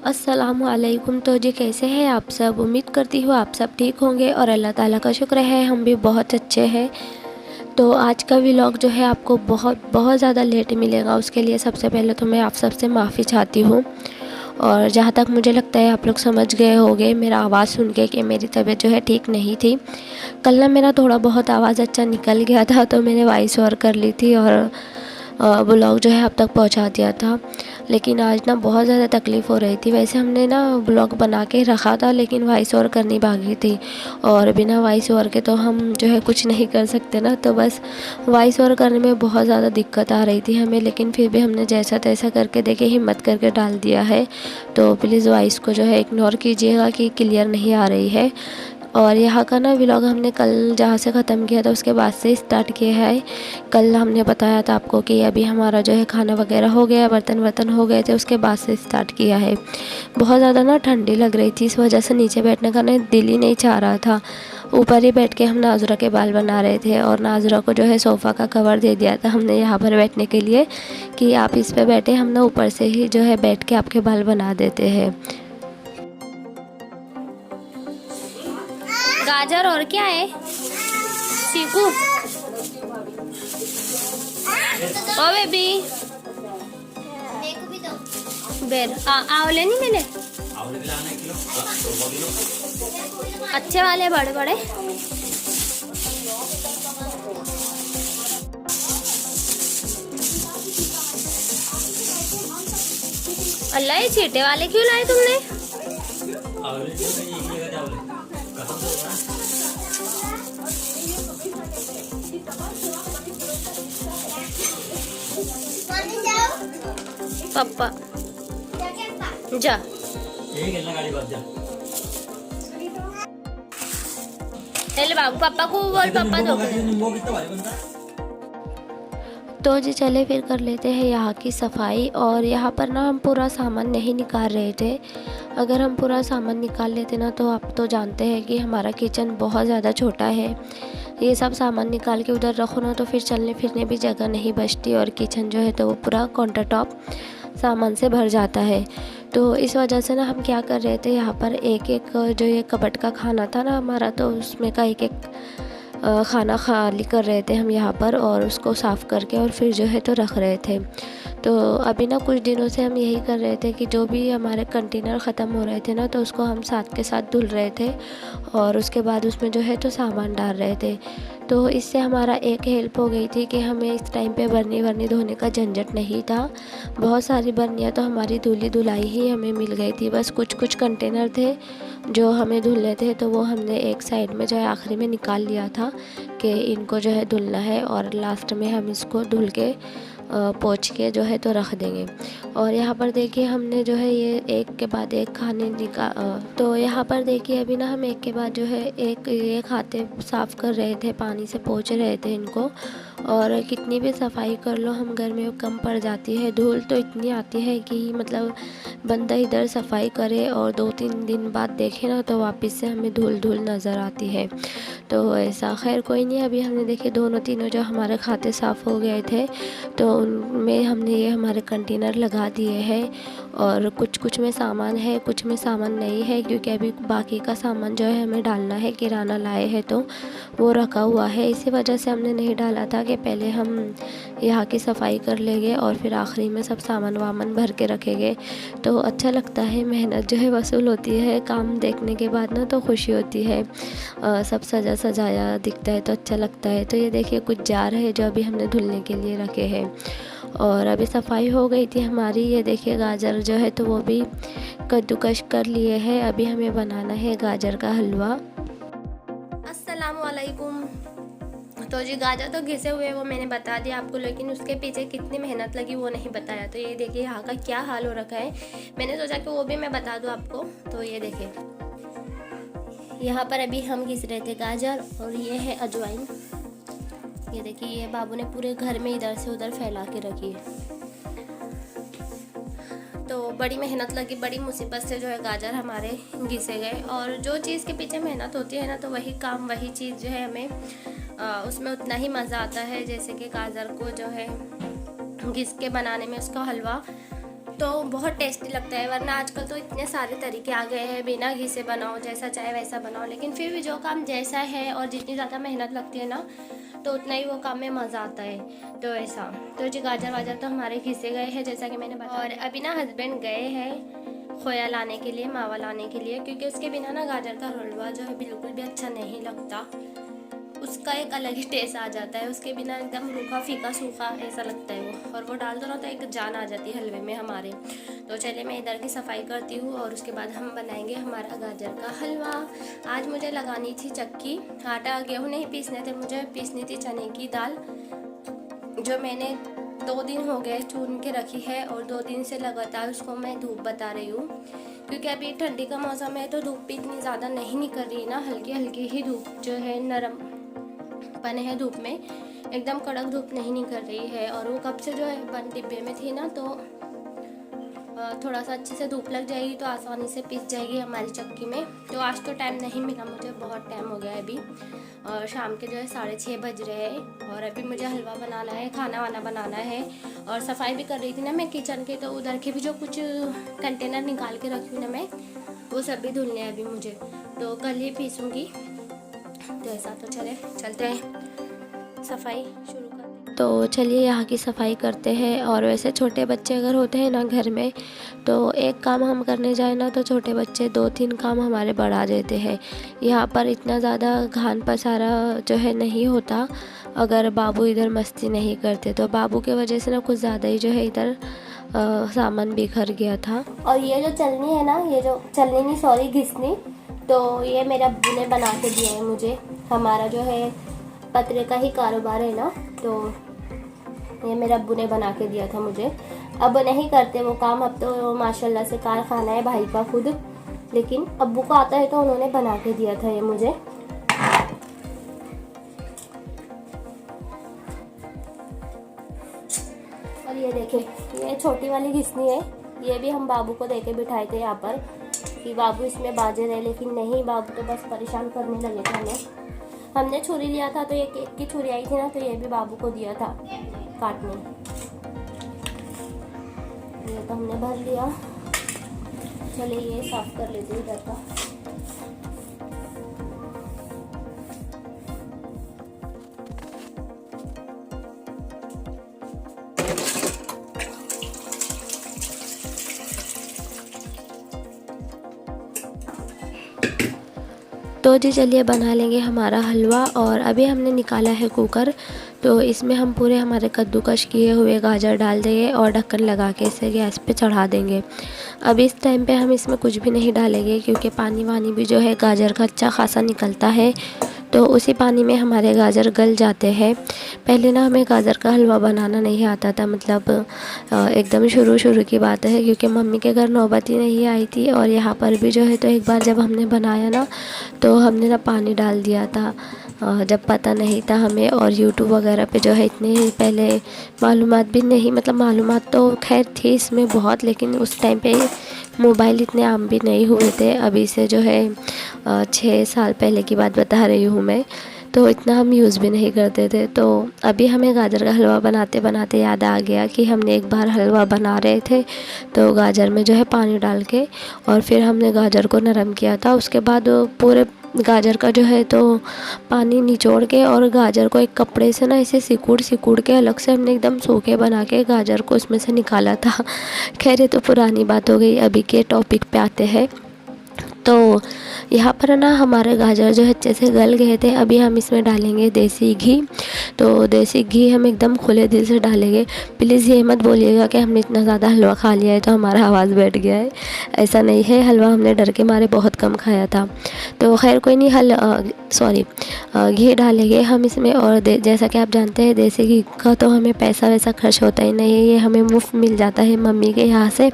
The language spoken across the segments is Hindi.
अस्सलामुअलैकुम। तो जी कैसे हैं आप सब? उम्मीद करती हूँ आप सब ठीक होंगे और अल्लाह ताला का शुक्र है हम भी बहुत अच्छे हैं। तो आज का व्लॉग जो है आपको बहुत बहुत ज़्यादा लेट मिलेगा, उसके लिए सबसे पहले तो मैं आप सबसे माफ़ी चाहती हूँ। और जहाँ तक मुझे लगता है आप लोग समझ गए होंगे मेरा आवाज़ सुन के कि मेरी तबीयत जो है ठीक नहीं थी। कल ना मेरा थोड़ा बहुत आवाज़ अच्छा निकल गया था, तो मैंने वॉइस ओवर कर ली थी और ब्लॉग जो है अब तक पहुंचा दिया था। लेकिन आज ना बहुत ज़्यादा तकलीफ़ हो रही थी। वैसे हमने ना ब्लॉग बना के रखा था, लेकिन वॉइस ओवर करनी बाकी थी और बिना वॉइस ओवर के तो हम जो है कुछ नहीं कर सकते ना। तो बस वॉइस ओवर करने में बहुत ज़्यादा दिक्कत आ रही थी हमें, लेकिन फिर भी हमने जैसा तैसा करके देखिए हिम्मत करके डाल दिया है। तो प्लीज़ वॉइस को जो है इग्नोर कीजिएगा कि क्लियर नहीं आ रही है। और यहाँ का ना व्लॉग हमने कल जहाँ से ख़त्म किया था उसके बाद से स्टार्ट किया है। कल हमने बताया था आपको कि अभी हमारा जो है खाना वगैरह हो गया, बर्तन वर्तन हो गए थे, उसके बाद से स्टार्ट किया है। बहुत ज़्यादा ना ठंडी लग रही थी, इस वजह से नीचे बैठने का ना दिल ही नहीं चाह रहा था। ऊपर ही बैठ के हम नाजुरा के बाल बना रहे थे और नाजुरा को जो है सोफ़ा का कवर दे दिया था हमने यहाँ पर बैठने के लिए कि आप इस पर बैठे, हम ना ऊपर से ही जो है बैठ के आपके बाल बना देते हैं। गाजर और क्या है? चीकू। ओ बेबी बेर आंवले नहीं मिले? अच्छे वाले बड़े बड़े। अल्लाह, ये चीटे वाले क्यों लाए तुमने? पापा जा चले बाबू, पापा को बोल, पापा दो। तो जी चले फिर कर लेते हैं यहाँ की सफाई। और यहाँ पर ना हम पूरा सामान नहीं निकाल रहे थे। अगर हम पूरा सामान निकाल लेते ना तो आप तो जानते हैं कि हमारा किचन बहुत ज़्यादा छोटा है। ये सब सामान निकाल के उधर रखो ना तो फिर चलने फिरने भी जगह नहीं बचती और किचन जो है तो वो पूरा काउंटर टॉप सामान से भर जाता है। तो इस वजह से ना हम क्या कर रहे थे, यहाँ पर एक एक जो ये कबट का खाना था ना हमारा, तो उसमें का एक एक खाना खाली कर रहे थे हम यहाँ पर और उसको साफ़ करके और फिर जो है तो रख रहे थे। तो अभी ना कुछ दिनों से हम यही कर रहे थे कि जो भी हमारे कंटेनर ख़त्म हो रहे थे ना तो उसको हम साथ के साथ धुल रहे थे और उसके बाद उसमें जो है तो सामान डाल रहे थे। तो इससे हमारा एक हेल्प हो गई थी कि हमें इस टाइम पे बर्नी वर्नी धोने का झंझट नहीं था। बहुत सारी बर्नियाँ तो हमारी धुली धुलाई ही हमें मिल गई थी। बस कुछ कुछ कंटेनर थे जो हमें धुलने थे, तो वो हमने एक साइड में जो है आखिरी में निकाल लिया था कि इनको जो है धुलना है और लास्ट में हम इसको धुल के पोंछ के जो है तो रख देंगे। और यहाँ पर देखिए हमने जो है ये एक के बाद एक खाने तो यहाँ पर देखिए अभी ना हम एक के बाद जो है एक ये खाते साफ़ कर रहे थे, पानी से पोंछ रहे थे इनको। और कितनी भी सफाई कर लो हम घर में कम पड़ जाती है, धूल तो इतनी आती है कि मतलब बंदा इधर सफाई करे और 2-3 दिन बाद देखे ना तो वापस से हमें धूल धूल नज़र आती है। तो ऐसा खैर कोई नहीं। अभी हमने देखे दोनों तीनों जो हमारे खाते साफ़ हो गए थे तो उनमें हमने ये हमारे कंटेनर लगा दिए हैं। और कुछ कुछ में सामान है, कुछ में सामान नहीं है, क्योंकि अभी बाकी का सामान जो है हमें डालना है, किराना लाए हैं तो वो रखा हुआ है। इसी वजह से हमने नहीं डाला था कि पहले हम यहाँ की सफाई कर लेंगे और फिर आखिरी में सब सामान वामान भर के रखेंगे। तो अच्छा लगता है, मेहनत जो है वसूल होती है। काम देखने के बाद ना तो खुशी होती है, सब सजा सजाया दिखता है तो अच्छा लगता है। तो ये देखिए कुछ जार है जो अभी हमने धुलने के लिए रखे हैं। और अभी सफाई हो गई थी हमारी। ये देखिए गाजर जो है तो वो भी कद्दूकश कर लिए हैं। अभी हमें बनाना है गाजर का हलवा। अस्सलामुअलैकुम। तो जी गाजर तो घिसे हुए वो मैंने बता दिया आपको, लेकिन उसके पीछे कितनी मेहनत लगी वो नहीं बताया। तो ये देखिए यहाँ का क्या हाल हो रखा है, मैंने सोचा कि वो भी मैं बता दूँ आपको। तो ये देखिए यहाँ पर अभी हम घिस रहे थे गाजर और ये है अजवाइन। ये देखिए ये बाबू ने पूरे घर में इधर से उधर फैला के रखी है। तो बड़ी मेहनत लगी, बड़ी मुसीबत से जो है गाजर हमारे घिसे गए। और जो चीज़ के पीछे मेहनत होती है ना तो वही काम वही चीज़ जो है हमें उसमें उतना ही मज़ा आता है। जैसे कि गाजर को जो है घिस के बनाने में उसका हलवा तो बहुत टेस्टी लगता है। वरना आजकल तो इतने सारे तरीके आ गए हैं, बिना घी से बनाओ, जैसा चाहे वैसा बनाओ, लेकिन फिर भी जो काम जैसा है और जितनी ज़्यादा मेहनत लगती है ना, तो उतना ही वो काम में मज़ा आता है। तो ऐसा, तो जी गाजर वाजर तो हमारे घिसे गए हैं जैसा कि मैंने बताया। और अभी ना हस्बैंड गए हैं खोया लाने के लिए, मावा लाने के लिए, क्योंकि उसके बिना ना गाजर का हलवा जो है बिल्कुल भी अच्छा नहीं लगता। उसका एक अलग ही टेस्ट आ जाता है, उसके बिना एकदम रूखा फीका सूखा ऐसा लगता है वो, और वो डाल दो ना तो एक जान आ जाती है हलवे में हमारे। तो चलिए मैं इधर की सफाई करती हूँ और उसके बाद हम बनाएंगे हमारा गाजर का हलवा। आज मुझे लगानी थी चक्की, आटा गेहूँ नहीं पीसने थे, मुझे पीसनी थी चने की दाल, जो मैंने 2 दिन हो गए चून के रखी है, और 2 दिन से लगातार उसको मैं धूप बता रही हूँ, क्योंकि अभी ठंडी का मौसम है तो धूप भी इतनी ज़्यादा नहीं निकल रही ना, हल्की हल्की ही धूप जो है, नरम पने है धूप में, एकदम कड़क धूप नहीं निकल रही है। और वो कब से जो है बंद डिब्बे में थी ना, तो थोड़ा सा अच्छे से धूप लग जाएगी तो आसानी से पिस जाएगी हमारी चक्की में। तो आज तो टाइम नहीं मिला मुझे, बहुत टाइम हो गया है अभी, और शाम के जो है 6:30 बज रहे हैं, और अभी मुझे हलवा बनाना है, खाना वाना बनाना है, और सफाई भी कर रही थी ना मैं किचन के, तो उधर के भी जो कुछ कंटेनर निकाल के रखी हूँ ना मैं, वो सब भी धुलने हैं अभी मुझे, तो कल ही पीसूँगी। तो ऐसा, तो चलते हैं सफाई शुरू करते हैं। तो चलिए यहाँ की सफाई करते हैं। और वैसे छोटे बच्चे अगर होते हैं ना घर में, तो एक काम हम करने जाए ना तो छोटे बच्चे 2-3 काम हमारे बढ़ा देते हैं। यहाँ पर इतना ज़्यादा घान पसारा जो है नहीं होता, अगर बाबू इधर मस्ती नहीं करते तो। बाबू के वजह से ना कुछ ज़्यादा ही जो है इधर सामान बिखर गया था। और ये जो चलनी है ना, ये जो चलनी नहीं सॉरी घिसनी, तो ये मेरे अब्बू ने बना के दिया है मुझे। हमारा जो है पतरे का ही कारोबार है ना, तो ये मेरे अब्बू ने बना के दिया था मुझे। अब नहीं करते वो काम, अब तो माशाल्लाह से कारखाना है भाई का खुद, लेकिन अब्बू को आता है तो उन्होंने बना के दिया था ये मुझे। और ये देखें, ये छोटी वाली घिसनी है, ये भी हम बाबू को देके बिठाए थे यहाँ पर कि बाबू इसमें बाजे रहे, लेकिन नहीं, बाबू तो बस परेशान करने लगे थे हमें। हमने छुरी लिया था तो ये केक की छुरी आई थी ना, तो ये भी बाबू को दिया था काटने। ये तो हमने भर लिया, चलिए ये साफ कर लेते हैं इधर का। तो जी चलिए बना लेंगे हमारा हलवा। और अभी हमने निकाला है कुकर, तो इसमें हम पूरे हमारे कद्दूकश किए हुए गाजर डाल देंगे और ढक्कन लगा के इसे गैस पे चढ़ा देंगे। अब इस टाइम पे हम इसमें कुछ भी नहीं डालेंगे, क्योंकि पानी वानी भी जो है गाजर का अच्छा खासा निकलता है, तो उसी पानी में हमारे गाजर गल जाते हैं। पहले ना हमें गाजर का हलवा बनाना नहीं आता था, मतलब एकदम शुरू की बात है, क्योंकि मम्मी के घर नौबत ही नहीं आई थी। और यहाँ पर भी जो है, तो एक बार जब हमने बनाया ना, तो हमने ना पानी डाल दिया था, जब पता नहीं था हमें। और यूट्यूब वगैरह पे जो है इतने पहले मालूमात भी नहीं, मतलब मालूमात तो खैर थी इसमें बहुत, लेकिन उस टाइम पे मोबाइल इतने आम भी नहीं हुए थे। अभी से जो है 6 साल पहले की बात बता रही हूँ मैं, तो इतना हम यूज़ भी नहीं करते थे। तो अभी हमें गाजर का हलवा बनाते बनाते याद आ गया कि हमने एक बार हलवा बना रहे थे, तो गाजर में जो है पानी डाल के और फिर हमने गाजर को नरम किया था। उसके बाद पूरे गाजर का जो है तो पानी निचोड़ के और गाजर को एक कपड़े से ना इसे सिकुड़ के अलग से हमने एकदम सूखे बना के गाजर को उसमें से निकाला था। खैर ये तो पुरानी बात हो गई, अभी के टॉपिक पे आते हैं। तो यहाँ पर ना हमारे गाजर जो है अच्छे से गल गए थे। अभी हम इसमें डालेंगे देसी घी। तो देसी घी हम एकदम खुले दिल से डालेंगे। प्लीज़ ये मत बोलिएगा कि हमने इतना ज़्यादा हलवा खा लिया है तो हमारा आवाज़ बैठ गया है, ऐसा नहीं है। हलवा हमने डर के मारे बहुत कम खाया था। तो खैर कोई नहीं, घी डालेंगे हम इसमें। और जैसा कि आप जानते हैं देसी घी का तो हमें पैसा वैसा खर्च होता ही नहीं है, ये हमें मुफ्त मिल जाता है मम्मी के यहाँ से,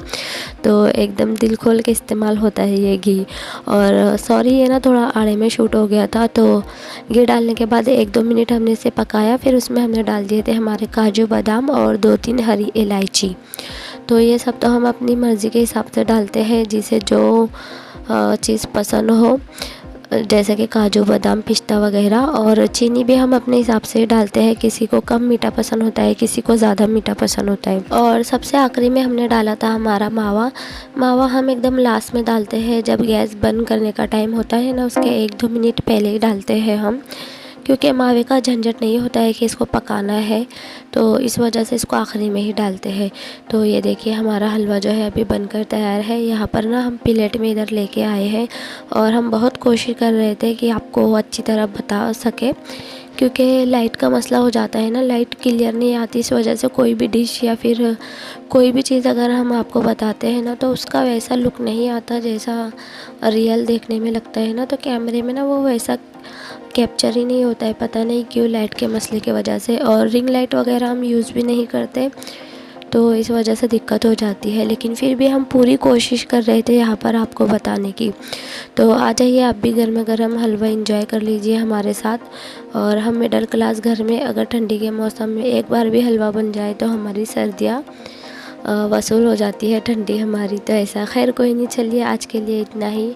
तो एकदम दिल खोल के इस्तेमाल होता है ये घी। और सॉरी ये ना थोड़ा आड़े में शूट हो गया था। तो घी डालने के बाद 1-2 मिनट हमने इसे पकाया, फिर उसमें हमने डाल दिए थे हमारे काजू बादाम और 2-3 हरी इलायची। तो ये सब तो हम अपनी मर्ज़ी के हिसाब से डालते हैं, जिसे जो चीज़ पसंद हो। जैसे कि काजू बादाम पिस्ता वगैरह, और चीनी भी हम अपने हिसाब से डालते हैं। किसी को कम मीठा पसंद होता है, किसी को ज़्यादा मीठा पसंद होता है। और सबसे आखिरी में हमने डाला था हमारा मावा। मावा हम एकदम लास्ट में डालते हैं, जब गैस बंद करने का टाइम होता है ना, उसके 1-2 मिनट पहले ही डालते हैं हम, क्योंकि मावे का झंझट नहीं होता है कि इसको पकाना है, तो इस वजह से इसको आखिरी में ही डालते हैं। तो ये देखिए हमारा हलवा जो है अभी बनकर तैयार है। यहाँ पर ना हम प्लेट में इधर लेके आए हैं, और हम बहुत कोशिश कर रहे थे कि आपको अच्छी तरह बता सके, क्योंकि लाइट का मसला हो जाता है ना, लाइट क्लियर नहीं आती, इस वजह से कोई भी डिश या फिर कोई भी चीज़ अगर हम आपको बताते हैं ना, तो उसका वैसा लुक नहीं आता जैसा रियल देखने में लगता है ना, तो कैमरे में ना वो वैसा कैप्चर ही नहीं होता है, पता नहीं क्यों, लाइट के मसले की वजह से। और रिंग लाइट वगैरह हम यूज़ भी नहीं करते, तो इस वजह से दिक्कत हो जाती है, लेकिन फिर भी हम पूरी कोशिश कर रहे थे यहाँ पर आपको बताने की। तो आ जाइए आप भी गर्मा गर्म हलवा एंजॉय कर लीजिए हमारे साथ। और हम मिडिल क्लास घर में अगर ठंडी के मौसम में एक बार भी हलवा बन जाए तो हमारी सर्दियाँ वसूल हो जाती है, ठंडी हमारी। तो ऐसा खैर कोई नहीं, चलिए आज के लिए इतना ही।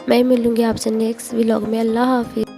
मैं मिलूँगी आपसे नेक्स्ट व्लॉग में। अल्लाह हाफिज़।